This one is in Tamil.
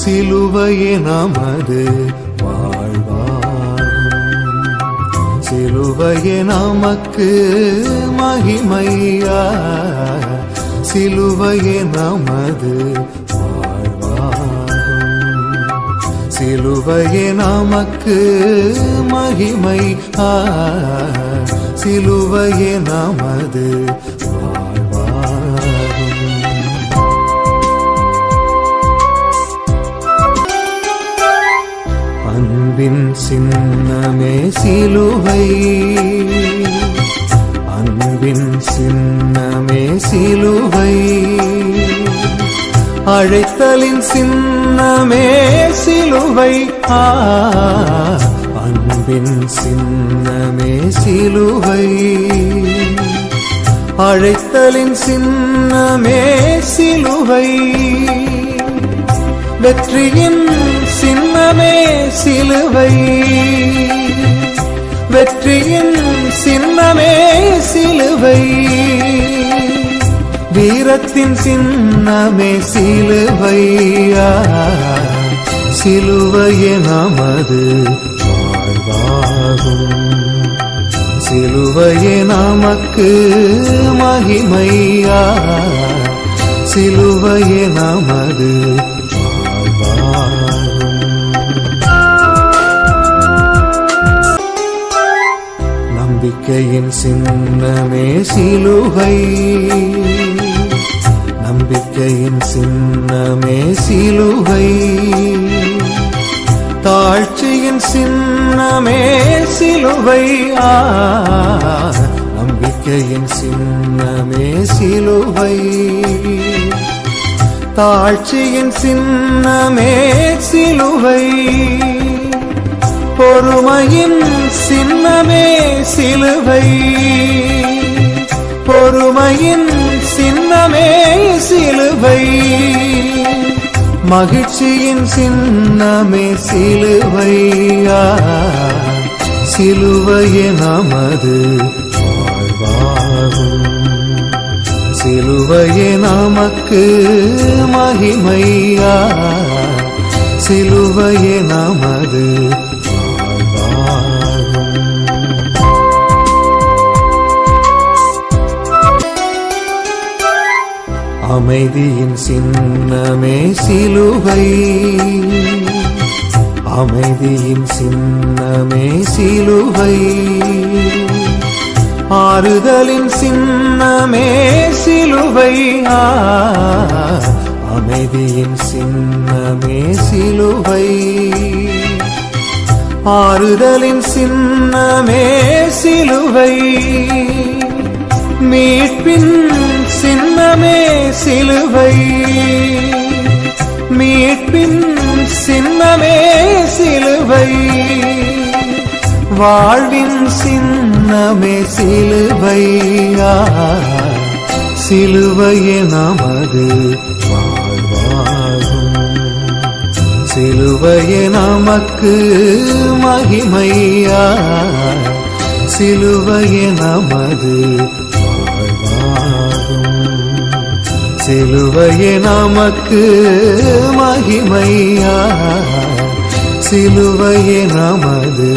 சிலுவையே நமது வாழ்வாகும். சிலுவையே நமக்கு மகிமையா, சிலுவையே நமது வாழ்வாகும். சிலுவையே நமக்கு மகிமை, சிலுவையே நமது அன்பின் சின்னமே சிலுவை, அன்பின் சின்னமே சிலுவை, அழைத்தலின் சின்னமே சிலுவை, அன்பின் சின்னமே சிலுவை, அழைத்தலின் சின்னமே சிலுவை, வெற்றியின் சின்னமே சிலுவை, வெற்றியின் சின்னமே சிலுவை, வீரத்தின் சின்னமே சிலுவை, சிலுவையே நமது வாழ்வாகும். சிலுவையே நமக்கு மகிமையா, சிலுவையே நமது நம்பிக்கையின் சின்னமே சிலுவை, நம்பிக்கையின் சின்னமே சிலுவை, தாழ்ச்சியின் சின்னமே சிலுவை, நம்பிக்கையின் சின்னமே சிலுவை, தாழ்ச்சியின் சின்னமே சிலுவை, பொறுமையின் சின்னமே சிலுவை, பொறுமையின் சின்னமே சிலுவை, மகிழ்ச்சியின் சின்னமே சிலுவை, சிலுவையே நமது வாழ்வாகும். சிலுவையே நமக்கு மகிமையா, சிலுவையே நமது அமைதியின் சின்னமே சிலுவை, அமைதியின் சின்னமே சிலுவை, ஆறுதலின் சின்னமே சிலுவை, அமைதியின் சின்னமே சிலுவை, ஆறுதலின் சின்னமே சிலுவை, மீட்பின் சின்னமே சிலுவை, மீட்பின் சின்னமே சிலுவை, வாழ்வின் சின்னமே சிலுவை, சிலுவையே நமது வாழ்வாகும். சிலுவையே நமக்கு மகிமையா, சிலுவையே நமது சிலுவையே நமக்கு மகிமையா, சிலுவையே நமது